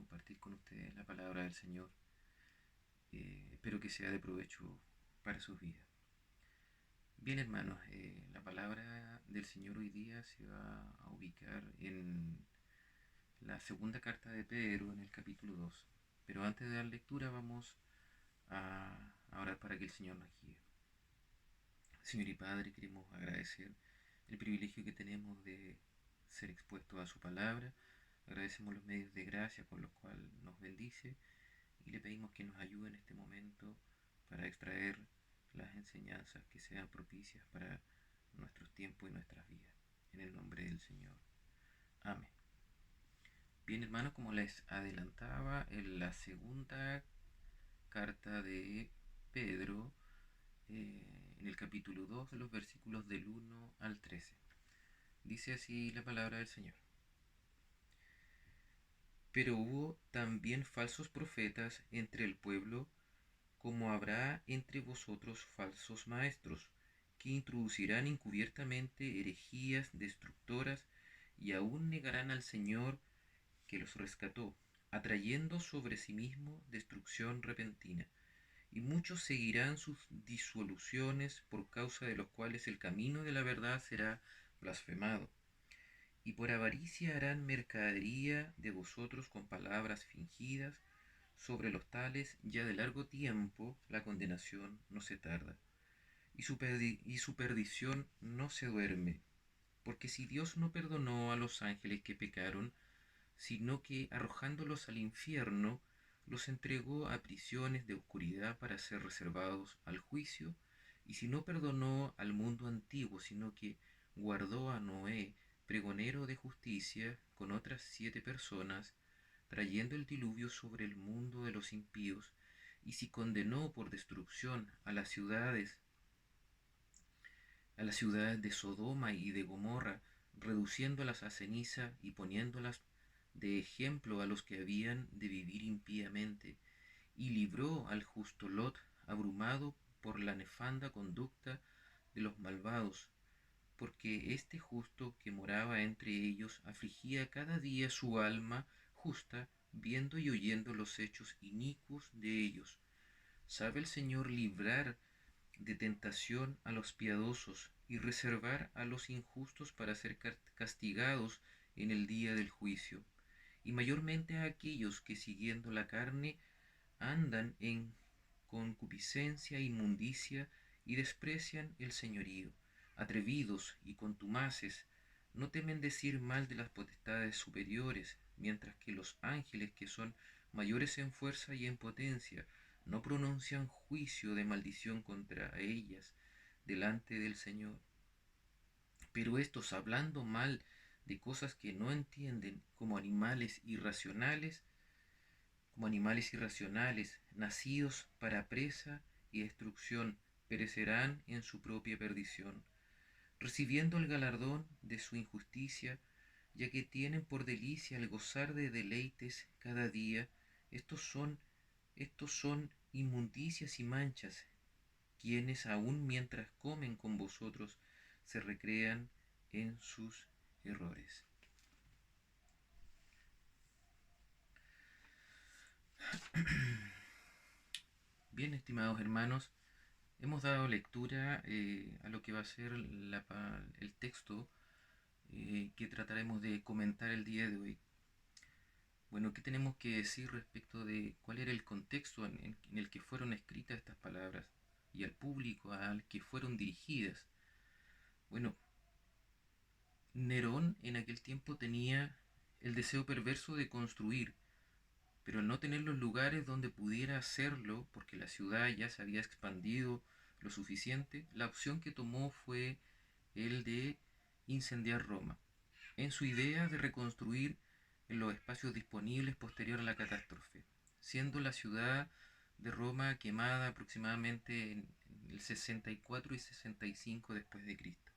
compartir con ustedes la palabra del Señor. Espero que sea de provecho para sus vidas. Bien, hermanos, la palabra del Señor hoy día se va a ubicar en la segunda carta de Pedro, en el capítulo 2. Pero antes de dar lectura vamos a orar para que el Señor nos guíe. Señor y Padre, queremos agradecer el privilegio que tenemos de ser expuestos a su palabra. Agradecemos los medios de gracia con los cuales nos bendice y le pedimos que nos ayude en este momento para extraer las enseñanzas que sean propicias para nuestros tiempos y nuestras vidas. En el nombre del Señor. Amén. Bien, hermanos, como les adelantaba, en la segunda carta de Pedro, en el capítulo 2, de los versículos del 1 al 13. Dice así la palabra del Señor. Pero hubo también falsos profetas entre el pueblo, como habrá entre vosotros falsos maestros, que introducirán encubiertamente herejías destructoras y aún negarán al Señor que los rescató, atrayendo sobre sí mismo destrucción repentina. Y muchos seguirán sus disoluciones, por causa de los cuales el camino de la verdad será blasfemado. Y por avaricia harán mercadería de vosotros con palabras fingidas. Sobre los tales ya de largo tiempo la condenación no se tarda, y su perdición no se duerme. Porque si Dios no perdonó a los ángeles que pecaron, sino que arrojándolos al infierno, los entregó a prisiones de oscuridad para ser reservados al juicio, y si no perdonó al mundo antiguo, sino que guardó a Noé, pregonero de justicia, con otras 7 personas, trayendo el diluvio sobre el mundo de los impíos, y si condenó por destrucción a las ciudades de Sodoma y de Gomorra, reduciéndolas a ceniza y poniéndolas de ejemplo a los que habían de vivir impíamente, y libró al justo Lot, abrumado por la nefanda conducta de los malvados, porque este justo que moraba entre ellos afligía cada día su alma justa, viendo y oyendo los hechos inicuos de ellos. ¿Sabe el Señor librar de tentación a los piadosos y reservar a los injustos para ser castigados en el día del juicio? Y mayormente a aquellos que siguiendo la carne andan en concupiscencia e inmundicia y desprecian el señorío, atrevidos y contumaces, no temen decir mal de las potestades superiores, mientras que los ángeles, que son mayores en fuerza y en potencia, no pronuncian juicio de maldición contra ellas delante del Señor. Pero estos, hablando mal de cosas que no entienden, como animales irracionales, nacidos para presa y destrucción, perecerán en su propia perdición, recibiendo el galardón de su injusticia, ya que tienen por delicia el gozar de deleites cada día. Estos son inmundicias y manchas, quienes aun mientras comen con vosotros se recrean en sus errores. Bien, estimados hermanos, hemos dado lectura a lo que va a ser el texto que trataremos de comentar el día de hoy. Bueno, ¿qué tenemos que decir respecto de cuál era el contexto en el que fueron escritas estas palabras y al público al que fueron dirigidas? Bueno, Nerón en aquel tiempo tenía el deseo perverso de construir, pero al no tener los lugares donde pudiera hacerlo, porque la ciudad ya se había expandido lo suficiente, la opción que tomó fue el de incendiar Roma, en su idea de reconstruir en los espacios disponibles posterior a la catástrofe, siendo la ciudad de Roma quemada aproximadamente en el 64 y 65 después de Cristo.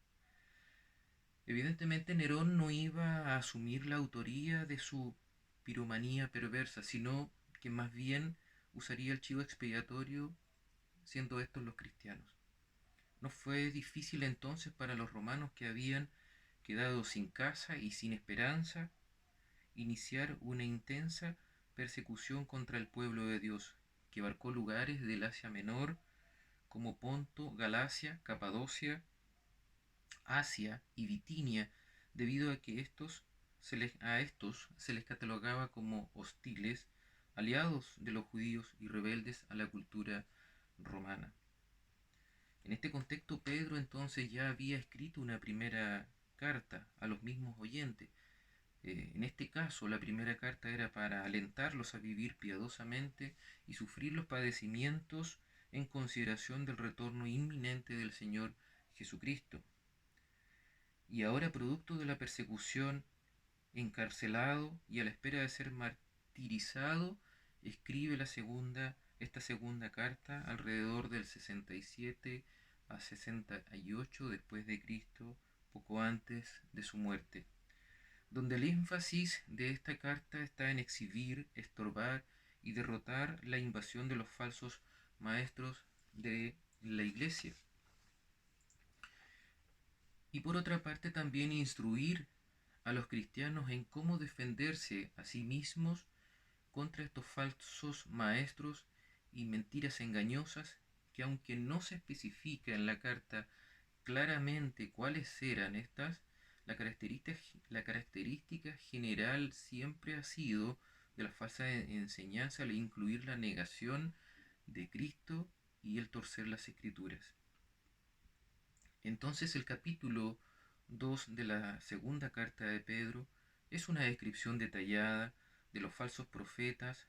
Evidentemente Nerón no iba a asumir la autoría de su piromanía perversa, sino que más bien usaría el chivo expiatorio, siendo estos los cristianos. No fue difícil entonces para los romanos, que habían quedado sin casa y sin esperanza, iniciar una intensa persecución contra el pueblo de Dios, que abarcó lugares del Asia Menor como Ponto, Galacia, Capadocia, Asia y Bitinia, debido a que a estos se les catalogaba como hostiles, aliados de los judíos y rebeldes a la cultura romana. En este contexto, Pedro entonces ya había escrito una primera carta a los mismos oyentes. En este caso, la primera carta era para alentarlos a vivir piadosamente y sufrir los padecimientos en consideración del retorno inminente del Señor Jesucristo. Y ahora, producto de la persecución, encarcelado y a la espera de ser martirizado, escribe esta segunda carta alrededor del 67 a 68 después de Cristo, poco antes de su muerte, donde el énfasis de esta carta está en exhibir, estorbar y derrotar la invasión de los falsos maestros de la Iglesia. Y por otra parte también instruir a los cristianos en cómo defenderse a sí mismos contra estos falsos maestros y mentiras engañosas que, aunque no se especifica en la carta claramente cuáles eran estas, la característica general siempre ha sido de la falsa enseñanza al incluir la negación de Cristo y el torcer las escrituras. Entonces el capítulo 2 de la segunda carta de Pedro es una descripción detallada de los falsos profetas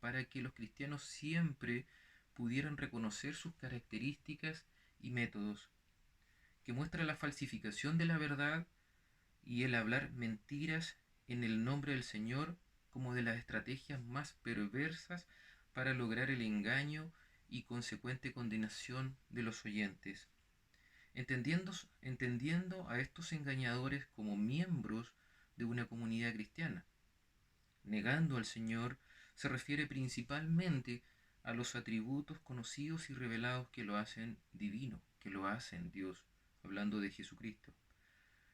para que los cristianos siempre pudieran reconocer sus características y métodos, que muestra la falsificación de la verdad y el hablar mentiras en el nombre del Señor como de las estrategias más perversas para lograr el engaño y consecuente condenación de los oyentes. Entendiendo a estos engañadores como miembros de una comunidad cristiana. Negando al Señor se refiere principalmente a los atributos conocidos y revelados que lo hacen divino, que lo hacen Dios, hablando de Jesucristo,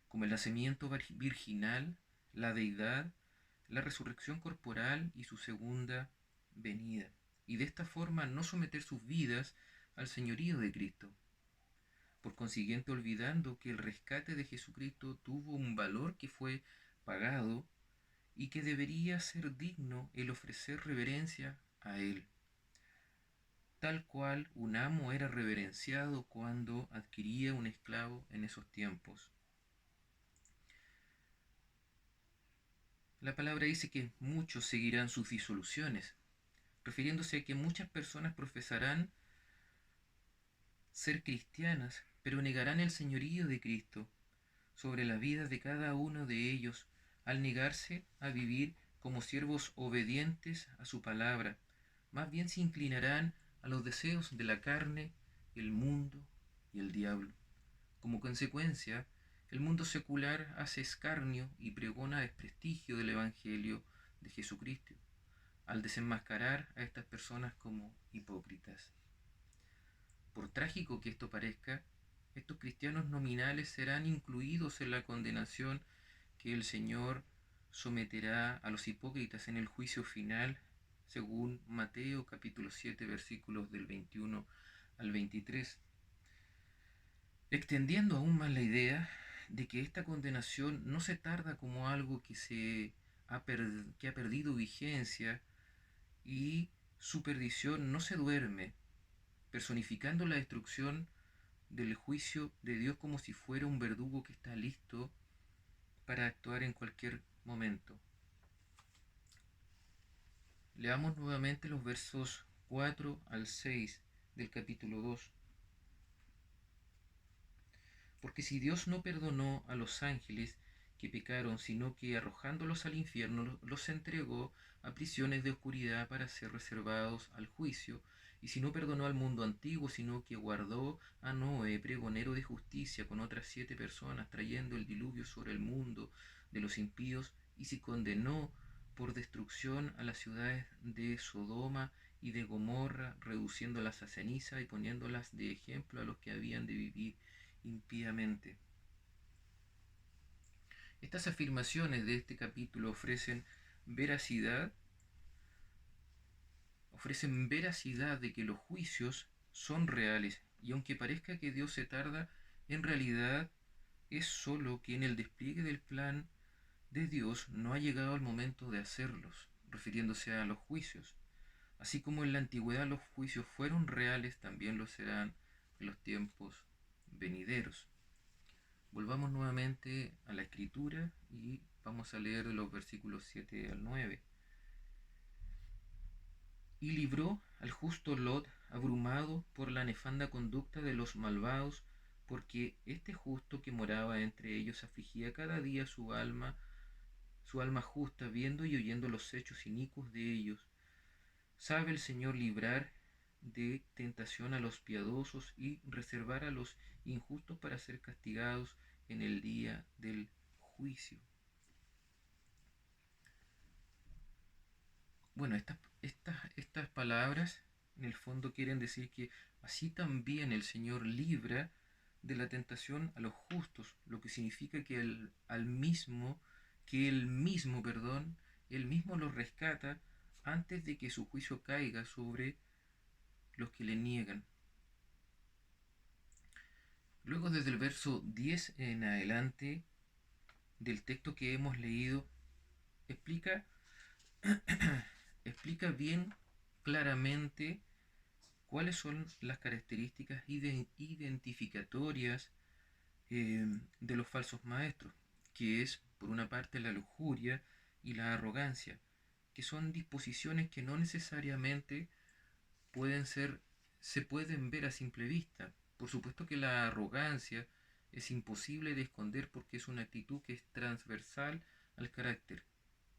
como el nacimiento virginal, la deidad, la resurrección corporal y su segunda venida, y de esta forma no someter sus vidas al señorío de Cristo, por consiguiente olvidando que el rescate de Jesucristo tuvo un valor que fue pagado y que debería ser digno el ofrecer reverencia a Él, tal cual un amo era reverenciado cuando adquiría un esclavo en esos tiempos. La palabra dice que muchos seguirán sus disoluciones, refiriéndose a que muchas personas profesarán ser cristianas, pero negarán el señorío de Cristo sobre la vida de cada uno de ellos al negarse a vivir como siervos obedientes a su palabra. Más bien se inclinarán a los deseos de la carne, el mundo y el diablo. Como consecuencia, el mundo secular hace escarnio y pregona desprestigio del Evangelio de Jesucristo, al desenmascarar a estas personas como hipócritas. Por trágico que esto parezca, estos cristianos nominales serán incluidos en la condenación que el Señor someterá a los hipócritas en el juicio final, según Mateo capítulo 7 versículos del 21 al 23, extendiendo aún más la idea de que esta condenación no se tarda como algo que ha perdido vigencia, y su perdición no se duerme, personificando la destrucción del juicio de Dios como si fuera un verdugo que está listo para actuar en cualquier momento. Leamos nuevamente los versos 4 al 6 del capítulo 2. Porque si Dios no perdonó a los ángeles que pecaron, sino que arrojándolos al infierno los entregó a prisiones de oscuridad para ser reservados al juicio, y si no perdonó al mundo antiguo, sino que guardó a Noé, pregonero de justicia, con otras 7 personas, trayendo el diluvio sobre el mundo de los impíos, y si condenó por destrucción a las ciudades de Sodoma y de Gomorra, reduciéndolas a ceniza y poniéndolas de ejemplo a los que habían de vivir impíamente. Estas afirmaciones de este capítulo ofrecen veracidad ofrecen veracidad de que los juicios son reales, y aunque parezca que Dios se tarda, en realidad es solo que en el despliegue del plan de Dios no ha llegado el momento de hacerlos, refiriéndose a los juicios. Así como en la antigüedad los juicios fueron reales, también lo serán en los tiempos venideros. Volvamos nuevamente a la escritura y vamos a leer de los versículos 7 al 9. Y libró al justo Lot, abrumado por la nefanda conducta de los malvados, porque este justo que moraba entre ellos afligía cada día su alma justa, viendo y oyendo los hechos inicuos de ellos. Sabe el Señor librar de tentación a los piadosos y reservar a los injustos para ser castigados en el día del juicio. Bueno, estas palabras en el fondo quieren decir que así también el Señor libra de la tentación a los justos, lo que significa que él mismo los rescata antes de que su juicio caiga sobre los que le niegan. Luego, desde el verso 10 en adelante del texto que hemos leído, explica bien claramente cuáles son las características identificatorias de los falsos maestros, que es, por una parte, la lujuria y la arrogancia, que son disposiciones que no necesariamente se pueden ver a simple vista. Por supuesto que la arrogancia es imposible de esconder porque es una actitud que es transversal al carácter,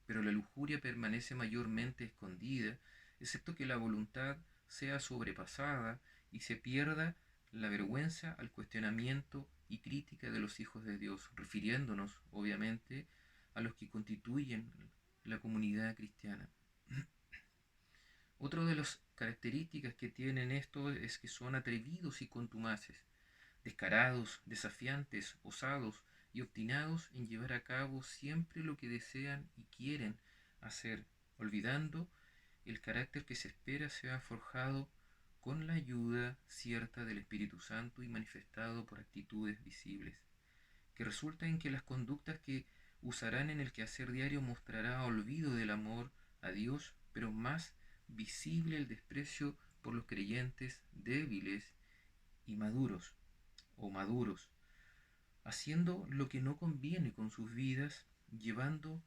pero la lujuria permanece mayormente escondida, excepto que la voluntad sea sobrepasada y se pierda la vergüenza al cuestionamiento y crítica de los hijos de Dios, refiriéndonos, obviamente, a los que constituyen la comunidad cristiana. Otra de las características que tienen estos es que son atrevidos y contumaces, descarados, desafiantes, osados y obstinados en llevar a cabo siempre lo que desean y quieren hacer, olvidando el carácter que se espera sea forjado con la ayuda cierta del Espíritu Santo y manifestado por actitudes visibles, que resulta en que las conductas que usarán en el quehacer diario mostrará olvido del amor a Dios, pero más visible el desprecio por los creyentes débiles y maduros, haciendo lo que no conviene con sus vidas, llevando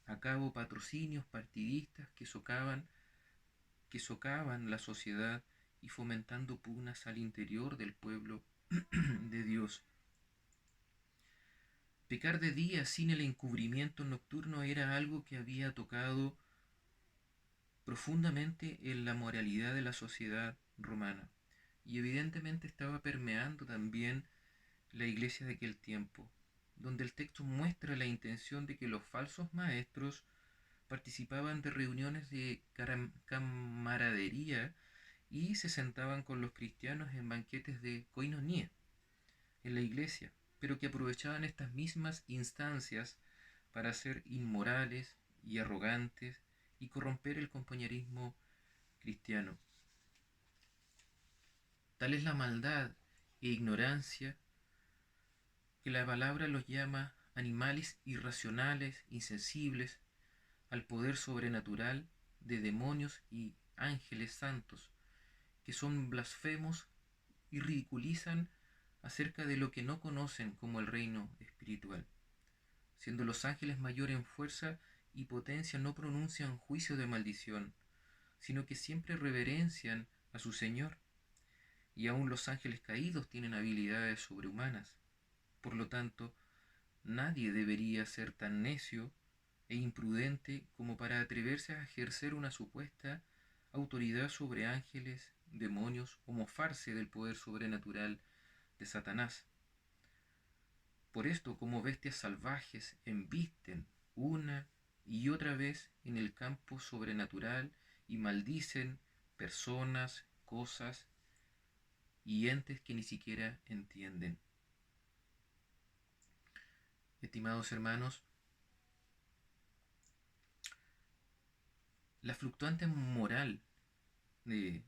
a cabo patrocinios partidistas que socavan la sociedad y fomentando pugnas al interior del pueblo de Dios. Pecar de día sin el encubrimiento nocturno era algo que había tocado profundamente en la moralidad de la sociedad romana y evidentemente estaba permeando también la iglesia de aquel tiempo, donde el texto muestra la intención de que los falsos maestros participaban de reuniones de camaradería y se sentaban con los cristianos en banquetes de coinonía en la iglesia, pero que aprovechaban estas mismas instancias para ser inmorales y arrogantes y corromper el compañerismo cristiano. Tal es la maldad e ignorancia que la palabra los llama animales irracionales, insensibles al poder sobrenatural de demonios y ángeles santos, que son blasfemos y ridiculizan acerca de lo que no conocen como el reino espiritual. Siendo los ángeles mayor en fuerza y potencia, no pronuncian juicio de maldición, sino que siempre reverencian a su Señor, y aun los ángeles caídos tienen habilidades sobrehumanas. Por lo tanto, nadie debería ser tan necio e imprudente como para atreverse a ejercer una supuesta autoridad sobre ángeles, demonios o mofarse del poder sobrenatural de Satanás. Por esto, como bestias salvajes, embisten una y otra vez en el campo sobrenatural y maldicen personas, cosas y entes que ni siquiera entienden. Estimados hermanos, la fluctuante moral de,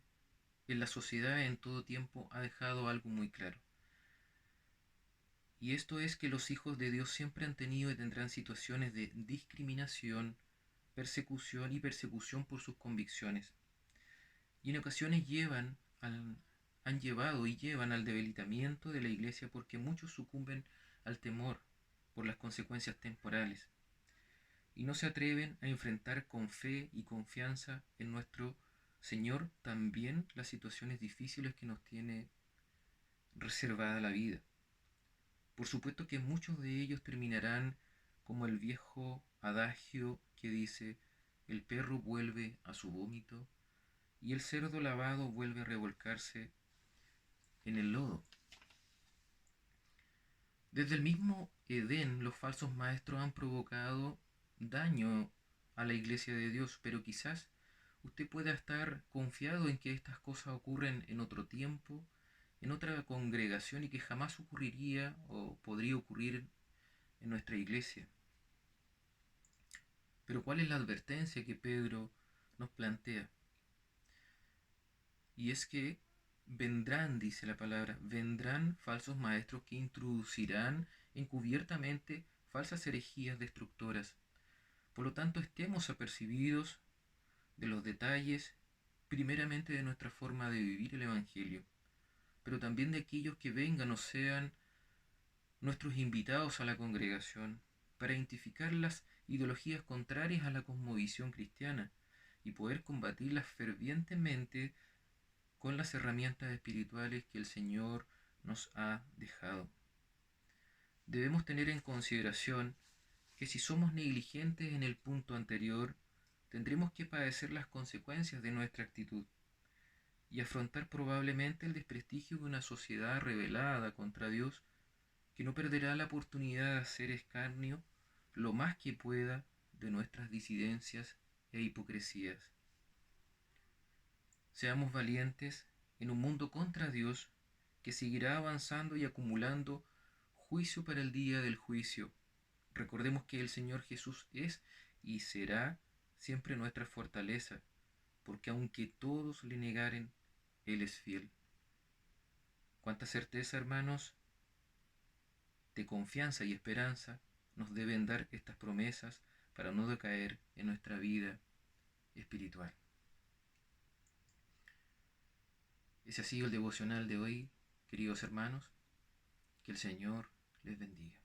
en la sociedad en todo tiempo ha dejado algo muy claro. Y esto es que los hijos de Dios siempre han tenido y tendrán situaciones de discriminación, persecución y persecución por sus convicciones. Y en ocasiones han llevado y llevan al debilitamiento de la iglesia porque muchos sucumben al temor por las consecuencias temporales y no se atreven a enfrentar con fe y confianza en nuestro Señor también las situaciones difíciles que nos tiene reservada la vida. Por supuesto que muchos de ellos terminarán como el viejo adagio que dice, el perro vuelve a su vómito y el cerdo lavado vuelve a revolcarse en el lodo. Desde el mismo Edén, los falsos maestros han provocado daño a la iglesia de Dios, pero quizás usted pueda estar confiado en que estas cosas ocurren en otro tiempo, en otra congregación y que jamás ocurriría o podría ocurrir en nuestra iglesia. Pero ¿cuál es la advertencia que Pedro nos plantea? Y es que vendrán, dice la palabra, vendrán falsos maestros que introducirán encubiertamente falsas herejías destructoras. Por lo tanto, estemos apercibidos de los detalles, primeramente de nuestra forma de vivir el Evangelio, pero también de aquellos que vengan o sean nuestros invitados a la congregación, para identificar las ideologías contrarias a la cosmovisión cristiana y poder combatirlas fervientemente con las herramientas espirituales que el Señor nos ha dejado. Debemos tener en consideración que si somos negligentes en el punto anterior, tendremos que padecer las consecuencias de nuestra actitud y afrontar probablemente el desprestigio de una sociedad rebelada contra Dios que no perderá la oportunidad de hacer escarnio lo más que pueda de nuestras disidencias e hipocresías. Seamos valientes en un mundo contra Dios que seguirá avanzando y acumulando juicio para el día del juicio. Recordemos que el Señor Jesús es y será siempre nuestra fortaleza, porque aunque todos le negaren, Él es fiel. Cuánta certeza, hermanos, de confianza y esperanza nos deben dar estas promesas para no decaer en nuestra vida espiritual. Ese ha sido el devocional de hoy, queridos hermanos. Que el Señor les bendiga.